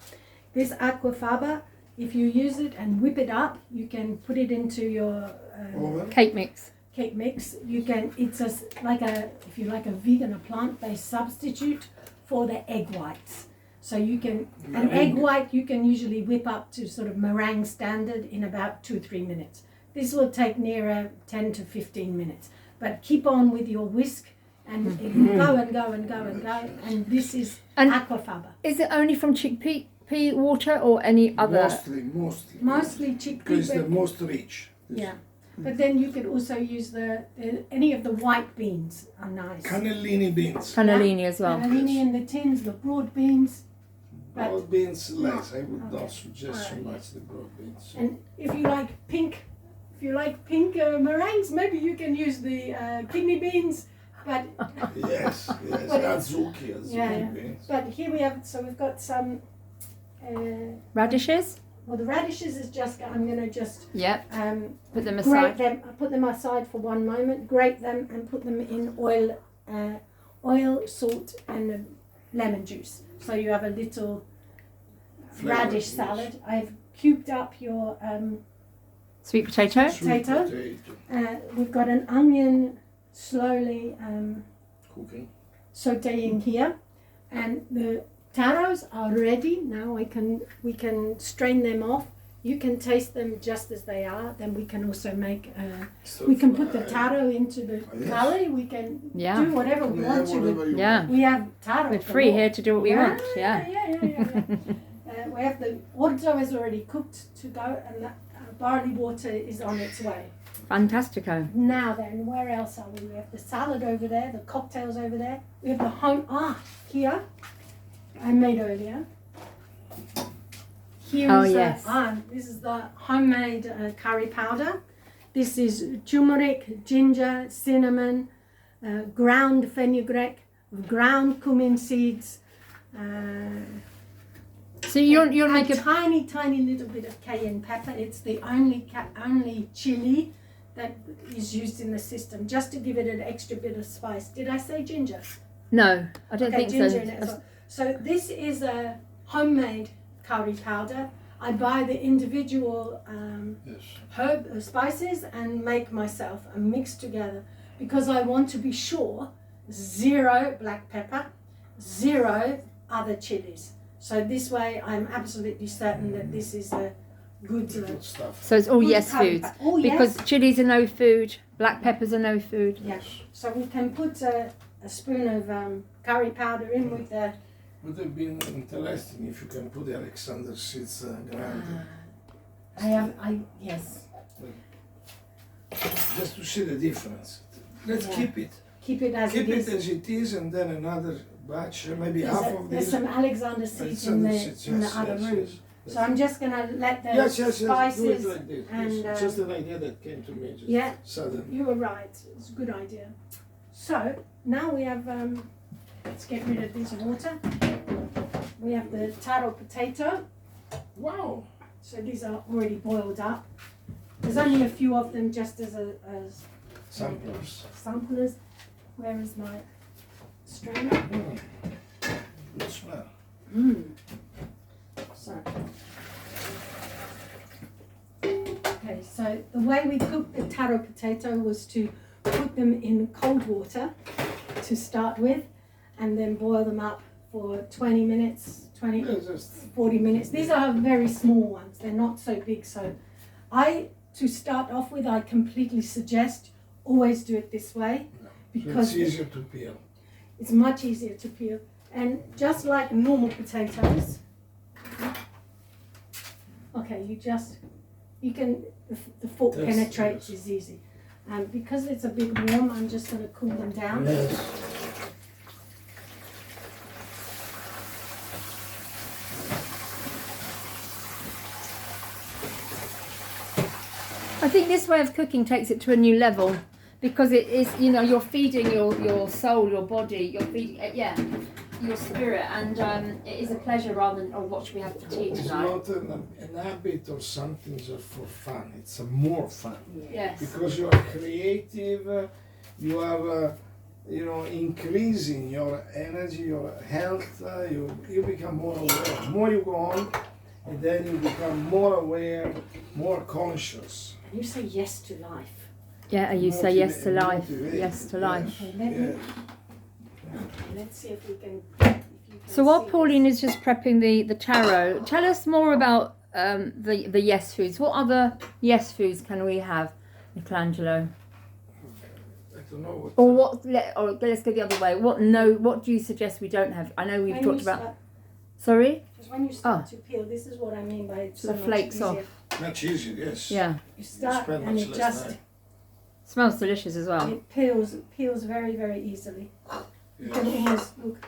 This aquafaba, if you use it and whip it up, you can put it into your over. Cake mix. cake mix. You can. It's like a, if you like, a vegan, a plant-based substitute for the egg whites. So you can an egg white you can usually whip up to sort of meringue standard in about 2-3 minutes. This will take nearer 10 to 15 minutes. But keep on with your whisk, and it will go and go and go and go. And this is And- aquafaba. Is it only from chickpea water or any other? Mostly. Mostly Because chickpea. it's the But, most rich. yeah. But then you could also use any of the white beans are nice. Cannellini beans. Cannellini as well. Cannellini in the tins, the broad beans. But- Broad beans less. I would Okay. not suggest so Alright. much the broad beans. And if you like pink meringues, maybe you can use the kidney beans. But Yes, yes. But- Azuki Yeah. beans. but here we have. So we've got some. Radishes? Well, the radishes is just. I'm going to just Yep. Put them grate aside. them. I put them aside for 1 moment. Grate them and put them in oil, salt, and lemon juice. So you have a little Flavor, radish yes. salad. I've cubed up your. Sweet potato? Sweet Potato. We've got an onion slowly Cooking. sauteing here, and the taros are ready. Now we can strain them off. You can taste them just as they are. Then we can also make. We can put the taro into the Yes. curry. We can Yeah. do whatever we want to. Whatever you Yeah. want. We have taro. We're free galore. here to do what we want. Yeah. Yeah. We have the orzo is already cooked to go, and the barley water is on its way. Fantastico. Now then, where else are we? We have the salad over there, the cocktails over there. We have the here I made earlier. Here Oh, is yes. this is the homemade curry powder. This is turmeric, ginger, cinnamon, ground fenugreek, ground cumin seeds. So you'll make a a tiny little bit of cayenne pepper. It's the only chili that is used in the system, just to give it an extra bit of spice. Did I say ginger? no, I don't Okay, think ginger so. in it as well. So this is a homemade curry powder. I buy the individual herb spices and make myself and mix together, because I want to be sure 0 black pepper, 0 other chilies. So this way I'm absolutely certain that this is a good stuff. So it's all good yes curry foods. Oh, Because yes. chilies are no food, black peppers are no food. Yeah. So we can put a spoon of curry powder in with the... Would have been interesting if you can put the Alexander seeds ground. Yes. Just to see the difference. Let's Yeah. keep it. Keep it as Keep it it is. as it is, and then another batch, maybe half of There's this. some Alexander seeds in the other room. So I'm just gonna let the Yes, do it spices like this. and Yes. Just an idea that came to me just yeah. suddenly. You were right. It's a good idea. So now we have. Let's get rid of this water. We have the taro potato. Wow. So these are already boiled up. There's only a few of them, just as Samplers. samplers. Where is my strainer? Good smell. So, okay, so the way we cooked the taro potato was to put them in cold water to start with, and then boil them up for 20 minutes, 40 minutes. These are very small ones, they're not so big. So to start off with, I completely suggest always do it this way, because So it's easier to peel. it's much easier to peel. And just like normal potatoes, okay, the fork Yes, penetrates yes. is easy. Because it's a bit warm, I'm just going to cool them down. Yes. I think this way of cooking takes it to a new level, because it is, you're feeding your soul, your body, you're feeding, your spirit, and it is a pleasure rather than, what should we have for tea It's tonight? not an habit or something just for fun. It's a more fun. Yes. Because you are creative, you are, increasing your energy, your health. You become more aware. More you go on, and then you become more aware, more conscious. You say yes to life. Yeah, you say yes to life. Motivate. Yes to life. Okay, Yes. let's see if we can. If you can So while see Pauline this. is just prepping the taro, tell us more about the yes foods. What other yes foods can we have, Michaelangelo? I don't know what. Or let's go the other way. What do you suggest we don't have? I know we've When talked you about. start- Sorry. Because when you start to peel, this is what I mean by it's so The much flakes easier. off. Much easier, yes. Yeah. You start spend and much it less just time. Smells delicious as well. it peels very, very easily. You can Yes. almost look.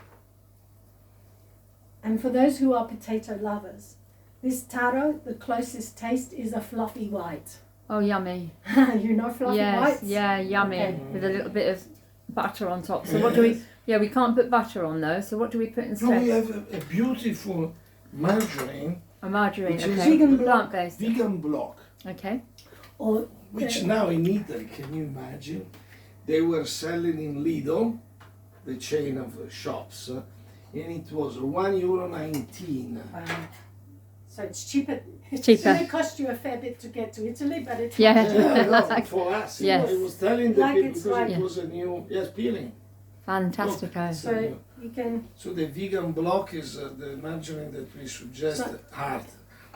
And for those who are potato lovers, this taro, the closest taste is a fluffy white. Oh, yummy. You know fluffy Yes. whites? Yeah, yummy. Okay. With a little bit of butter on top. So what do we? Yeah, we can't put butter on though. So what do we put No, instead? we have a beautiful margarine, A margarine. Which is Okay. vegan Plant based. vegan block, Okay. Or which now in Italy, can you imagine? They were selling in Lidl, the chain of shops, and it was €1.19. so it's cheaper. It's cheaper. It may cost you a fair bit to get to Italy, but it's Yeah. Yeah, no, for us, Yes. it was telling the Like people it's because like- it was a new, peeling. Fantastico. so you can. So the vegan block is the margarine that we suggest So- hard.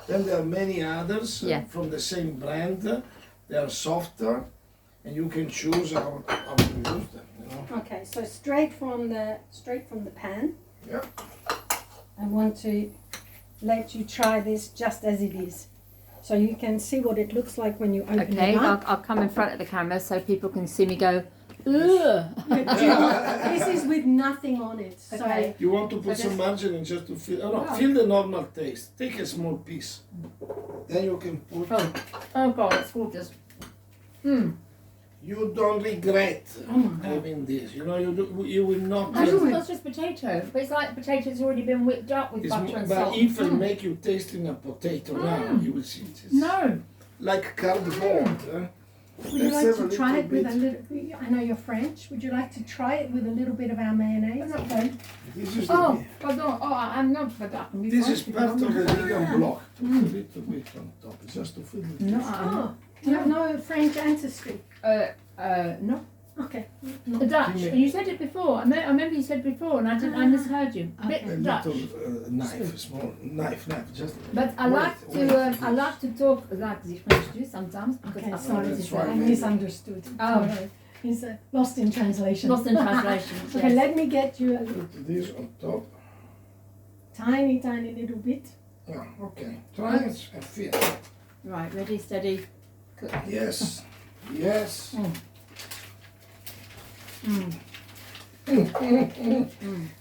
Then there are many others Yeah. from the same brand. They are softer, and you can choose how to use them. Okay, so straight from the pan. Yeah. I want to let you try this just as it is, so you can see what it looks like when you open Okay. it up. I'll come in front of the camera so people can see me go. Ugh. This is with nothing on it. So Okay. You want to put So some just- margarine just to feel. Oh no, Wow. feel the normal taste. Take a small piece. Then you can put. Oh God, it's gorgeous. Mm. You don't regret Oh my God. having this. You know, you will not. That's just potato, but it's like potato's already been whipped up with butter and but salt. if I make you tasting a potato now, you will see it. It's No. like cardboard. Would you Let's like have to a try little it with bit. a little? I know you're French. Would you like to try it with a little bit of our mayonnaise? Okay. This is Oh, pardon. Oh, I'm not forgotten. this is part of the vegan block. Put a little bit on top, just to fill it. No, Oh, you have no French ancestry. no. Okay. The Dutch. Give me- You said it before. I remember you said before, and I misheard you. A bit A Dutch. little knife, small knife, just. But I like to talk like the French do sometimes because Okay, I sorry, that's I right. misunderstood. Oh. Sorry. He's lost in translation. lost in translation. Okay, yes. let me get you a Put this on top. tiny little bit. Oh, okay. Try it and feel. Right, ready, steady, cook. Yes. Yes.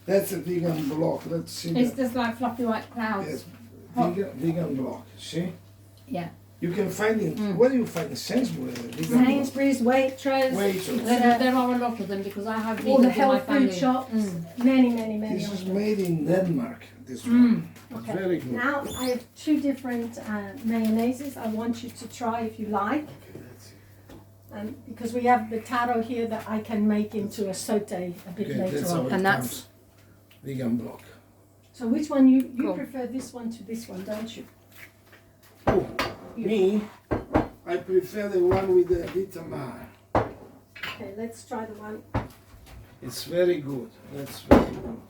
That's a vegan block. Let's see. It's that. just like fluffy white clouds. Yes. Hot. Vegan block. See? Yeah. You can find it. Where do you find Sainsbury's? Vegan Sainsbury's, Waitrose, Waitrose. There are a lot of them because I have all the vegans in my health family. food shops, many. This of is them. made in Denmark. This one. It's Okay. very good. Now I have two different mayonnaises I want you to try if you like. Okay, that's it. Because we have the taro here that I can make into a saute a bit Okay, later that's how on. it And that's- comes. Vegan block. So which one you Cool. prefer this one to this one, don't you? Oh, me, I prefer the one with the vitamar. Okay, let's try the one. It's very good. That's very good.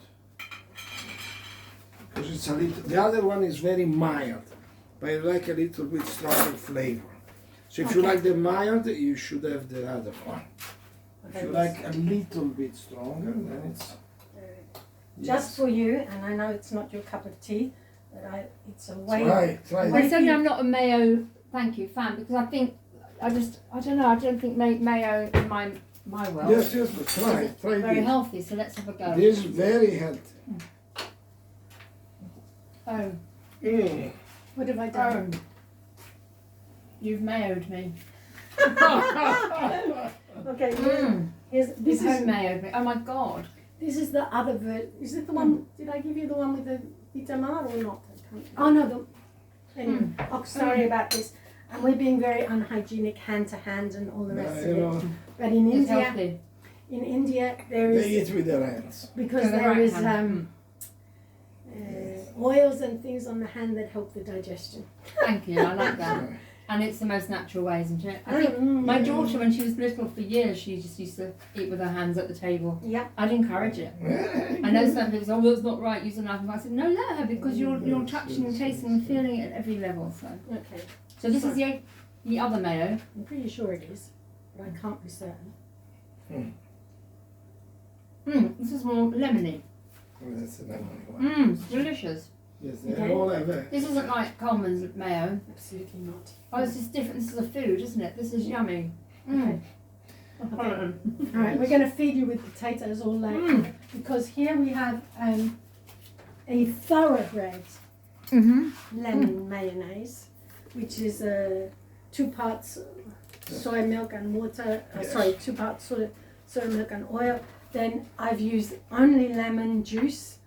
Because it's a little. The other one is very mild, but I like a little bit stronger flavor. So if you Okay. like the mild, you should have the other one. If Okay, you let's- like a little bit stronger, then it's Just for you, and I know it's not your cup of tea, but it's a way. try Well, it. certainly I'm not a mayo, thank you, fan because I think I don't know. I don't think mayo in my world Yes, but try is it. Try very this. healthy. So let's have a go. This is very healthy. Oh, What have I done? you've mayoed me. Okay, Mm. here's This home mayoed me. Oh my god. this is the other version. Is it the one? Did I give you the one with the vitamar or not? I can't. Oh no, anyway. Oh, sorry about this. And we're being very unhygienic, hand to hand, and all the rest You of know, it. But in It's India, healthy. there is they eat with their hands. because With the there right is hand. oils and things on the hand that help the digestion. Thank you. I like that. And it's the most natural way, isn't it? I think my Yeah. daughter, when she was little for years, she just used to eat with her hands at the table. Yeah. I'd encourage it. I know some people say, oh, well, it's not right, use a knife. And I said, no, let her, because you're touching and tasting and feeling it at every level. Okay. So this is the other mayo. I'm pretty sure it is, but I can't be certain. This is more lemony. That's another one. It's delicious. Yes, they Okay. all have a. This isn't like Coleman's mayo. Absolutely not. Oh, this is different. This is a food, isn't it? This is yummy. Okay. All right, we're going to feed you with potatoes all later because here we have a thoroughbred lemon mayonnaise, which is 2 parts soy milk and water. Yes. Sorry, 2 parts soy milk and oil. Then I've used only lemon juice,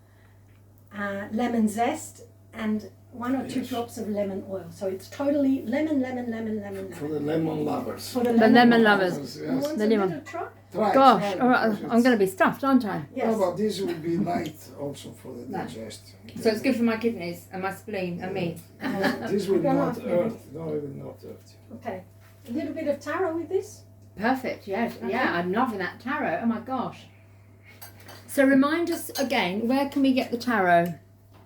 lemon zest, and 1 or 2 Yes. drops of lemon oil. So it's totally lemon. For the lemon lovers. For the lemon lovers. You Yes. want The a lemon. little try? Try it. Gosh, all right, I'm going to be stuffed, aren't I? Yes. No, but this will be light also for the No. digestion. So it's good for my kidneys and my spleen and me. This will Go not on. hurt. No, it will not hurt you. Okay. A little bit of taro with this. Perfect, yes. Okay. Yeah, I'm loving that taro. Oh my gosh. So remind us again, where can we get the taro?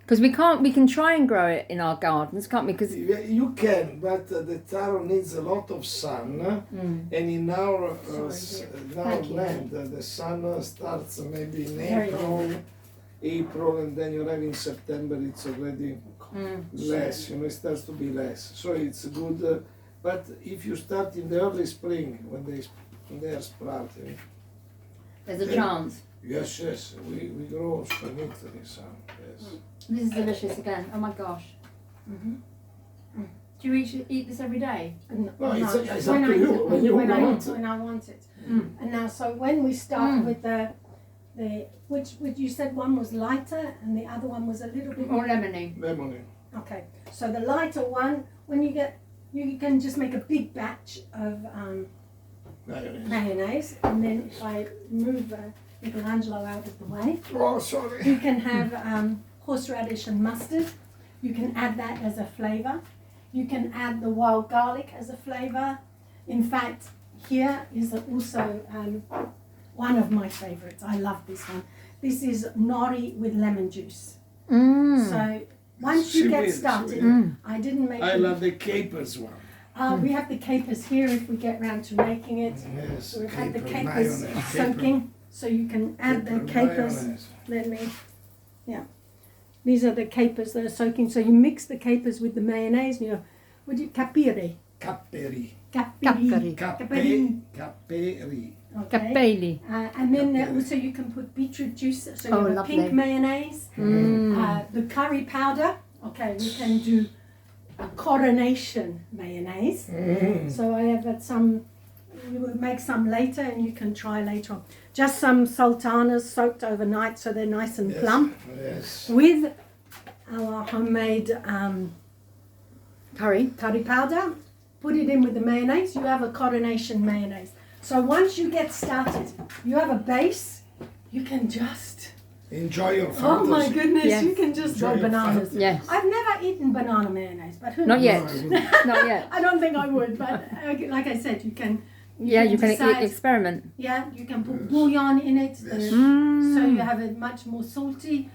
Because we can try and grow it in our gardens, can't we? Because You can, but the taro needs a lot of sun. And in our, in our Thank you. land, the sun starts maybe in Very April, and then you have in September, it's already less, it starts to be less. So it's good, but if you start in the early spring, when they are sprouting, there's a chance. yes, we grow also in Italy, so yes. This is delicious again. Oh my gosh. Do Do you eat this every day? No, it's up to you, when you when want. when I want it. And now, so when we start with the which you said one was lighter and the other one was a little bit More lemony. Lemony. Okay, so the lighter one, when you can just make a big batch of mayonnaise, and then if I move Michaelangelo out of the way, Oh, sorry. you can have horseradish and mustard. You can add that as a flavour. You can add the wild garlic as a flavour. In fact, here is also one of my favourites. I love this one. This is nori with lemon juice. So once you get started, I didn't make I it. love the capers one. We have the capers here if we get round to making it. Yes, We've had the caper capers mayonnaise. soaking, so you can add the capers. mayonnaise. Let me, yeah. These are the capers that are soaking. So you mix the capers with the mayonnaise. And would you capire? Capperi. Capiri. Caperi. Caperi. Okay. Capelli. And then also you can put beetroot juice. So you have a lovely. pink mayonnaise. The curry powder. Okay, we can do a coronation mayonnaise. So I have some. We will make some later, and you can try later on. Just some sultanas soaked overnight, so they're nice and plump. Yes. With our homemade Curry. curry powder. Put it in with the mayonnaise. You have a coronation mayonnaise. So once you get started, you have a base. You can just. Enjoy your fantasy. Oh my goodness! Yes. You can just Enjoy go your bananas. Yes. I've never eaten banana mayonnaise, but who Not knows? yet. Not yet. I don't think I would, but like I said, you can. Yeah, you can decide. experiment. Yeah, you can put bouillon in it, Yes. so you have it much more salty.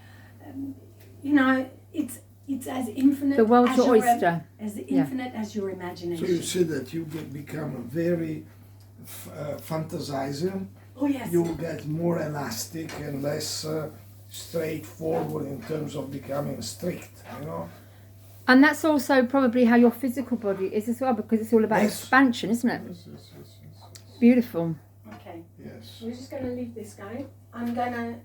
It's as infinite. The world's as your your oyster. as infinite as your So imagination. you see that you become a very fantasizer. Oh yes. You get more elastic and less straightforward in terms of becoming strict, you know. And that's also probably how your physical body is as well, because it's all about Yes. expansion, isn't it? Yes. Beautiful. Okay. Yes. We're just going to leave this going. I'm going to.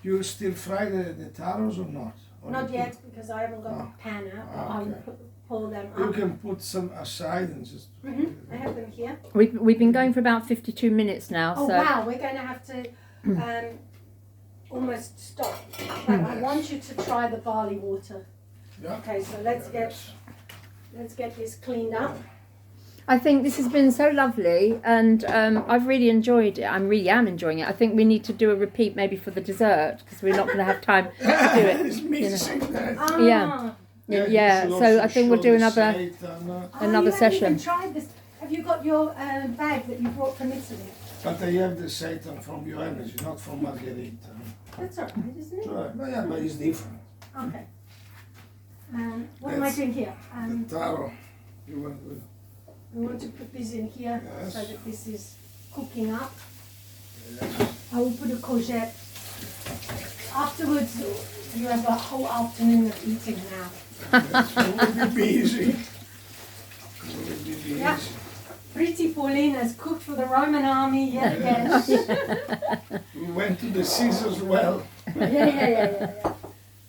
You still fry the taros or not? Or Not you yet because I haven't got the pan out. But I'll okay. pull them You up. can put some aside and just. I have them here. We've been going for about 52 minutes now, Oh so wow, we're going to have to almost stop. But I want you to try the barley water. Yeah. Okay, so let's get this cleaned up. I think this has been so lovely, and I've really enjoyed it. I really am enjoying it. I think we need to do a repeat maybe for the dessert, because we're not going to have time to do it. It's missing that. Yeah. you Yeah, should so also I think we'll show do the another. seitan, Another you session. haven't even tried this. Have you got your bag that you brought from Italy? But I have the seitan from your energy, not from Margherita. That's all right, isn't it? Right. But yeah, but it's different. Okay. What am I That's doing here? The taro. You want to. We want to put this in here Yes. so that this is cooking up. Yes. I will put a courgette. Afterwards, you have a whole afternoon of eating now. Yes. We will be busy. We will be busy. Yeah. Pretty Pauline has cooked for the Roman army yet again. We went to the Caesar's well. Yeah.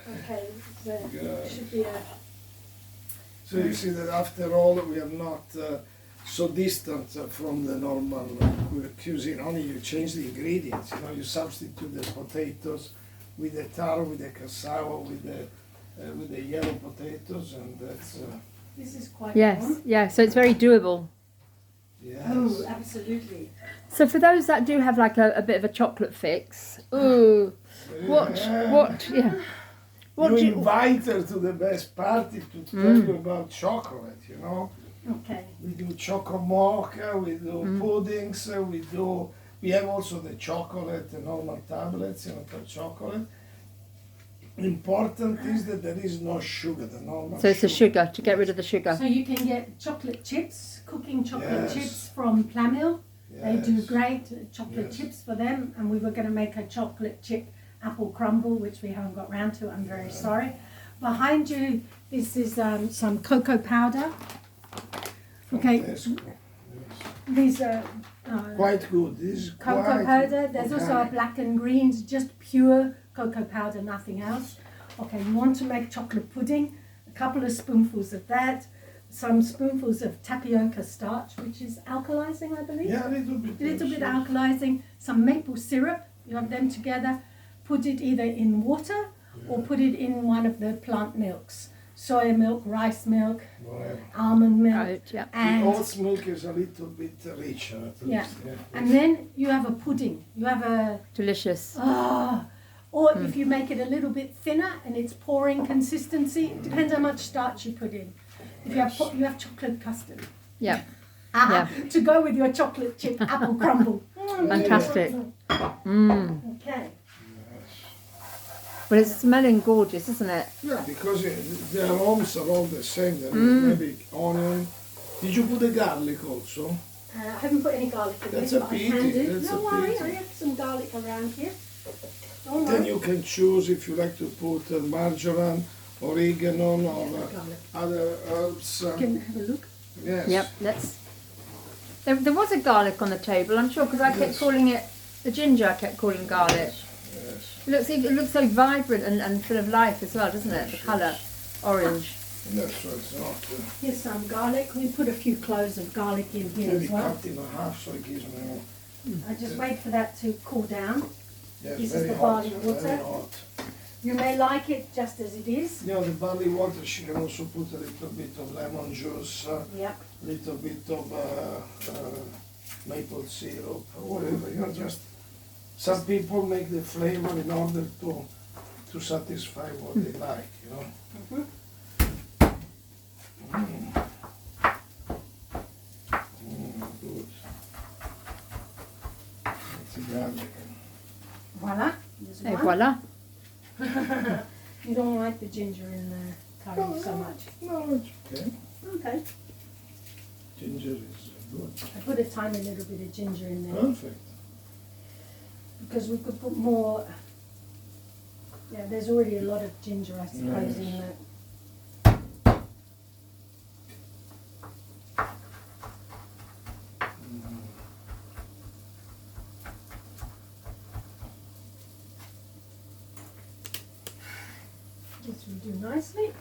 Okay, so Good. should be a. So you see that after all, we are not so distant from the normal cuisine. Only you change the ingredients. You know, you substitute the potatoes with the taro, with the cassava, with the yellow potatoes, and that's This is quite Yes, warm. yeah, so it's very doable. yes. Oh, absolutely. So for those that do have like a bit of a chocolate fix, ooh, what, yeah. What you do you, invite her to the best party to tell you about chocolate. You know, Okay. we do choco mocha, we do puddings, we have also the chocolate, the normal tablets, you know, for chocolate. Important is that there is no sugar, the normal so it's the sugar, to get rid of the sugar. So you can get chocolate chips, cooking chocolate Yes. chips from Plamil. They do Yes. great chocolate Yes. chips for them, and we were going to make a chocolate chip apple crumble, which we haven't got round to. I'm very sorry. Behind you, this is some cocoa powder. Okay, Yes. these are Quite good. This is cocoa quite powder. There's also a organic. black and greens, just pure cocoa powder, nothing else. Okay, you want to make chocolate pudding, a couple of spoonfuls of that. some spoonfuls of tapioca starch, which is alkalizing, I believe. Yeah, a little bit. A little bit alkalizing, some maple syrup, you have them together, put it either in water or put it in one of the plant milks. Soya milk, rice milk, Whatever. almond milk, Right, yeah. The and oats milk is a little bit richer at Yeah. least. Yeah. and then you have a pudding. You have a Delicious. or if you make it a little bit thinner and it's pouring consistency, it depends how much starch you put in. If you have you have chocolate custard. Yeah. To go with your chocolate chip apple crumble. Fantastic. Mm. Okay. Well, it's smelling gorgeous, isn't it? Yeah, because the aromas are all the same. There is maybe onion. Did you put the garlic also? I haven't put any garlic in That's this, a but I can pity, do. that's Don't a worry, pity. I have some garlic around here. Don't Then worry. you can choose if you like to put marjoram, oregano, or Garlic. other herbs. You can have a look. Yes. Yep, let's... There was a garlic on the table, I'm sure, because I kept Yes. calling it... The ginger I kept calling garlic. Yes. It looks so vibrant and full of life as well, doesn't it? The colour. Orange. That's so it's not. Here's some garlic. We put a few cloves of garlic in here Maybe as well. cut in half so it gives me more. I just wait for that to cool down. Yes, This is very the hot. barley Very water. hot. You may like it just as it is. Yeah, the barley water, she can also put a little bit of lemon juice, Yep. little bit of maple syrup, or whatever, you know, just some people make the flavor in order to satisfy what they like, you know. Mhm. Good. That's the garlic. Voila. There's Et one. voilà. You don't like the ginger in the curry so much. No, it's okay. Okay. Ginger is good. I put a tiny little bit of ginger in there Perfect. because we could put more. Yeah, there's already a lot of ginger, I suppose, in Yes. that. This will do nicely.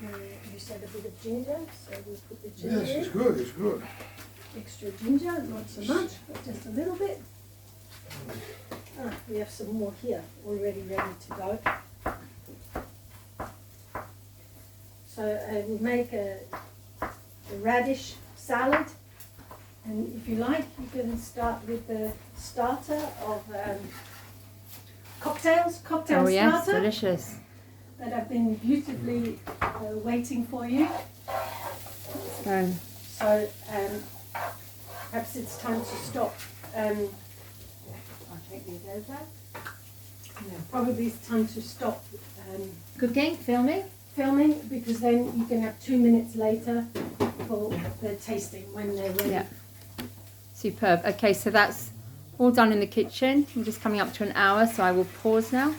You said a bit of ginger, so we'll put the ginger Yes, it's in. good, it's good. Extra ginger, not so much, but just a little bit. We have some more here, already ready to go. So we make a radish salad, and if you like, you can start with the starter of cocktail Oh yes, starter delicious. that have been beautifully waiting for you. So, So perhaps it's time to stop. I'll take these over. Yeah, probably it's time to stop cooking, filming. filming, because then you can have 2 minutes later for the tasting when they're ready. Yeah. Superb. Okay, so that's all done in the kitchen. I'm just coming up to an hour, so I will pause now.